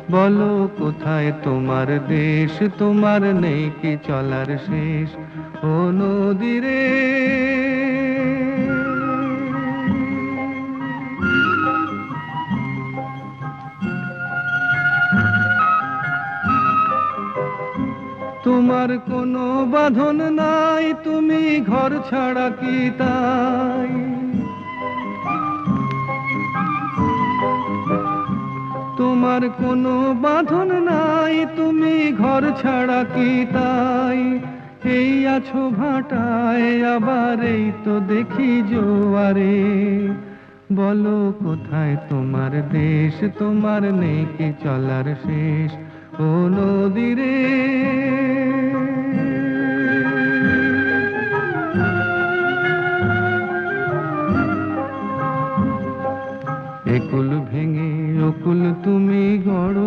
বলো কোথায় তোমার দেশ, তোমার নেই কি চলার শেষ? ও নদী রে, তোমার কোনো বাঁধন নাই, তুমি ঘর ছাড়া কি তাই? তোমার কোনো বাঁধন নাই, তুমি ঘর ছাড়া কি তাই? এই আছো ভাটায়, আবার এই তো দেখি জোয়ারে। বলো কোথায় তোমার দেশ, তোমার নেই কি চলার শেষ? ও নদী রে, একুল ভেঙে অকুল তুমি গড়।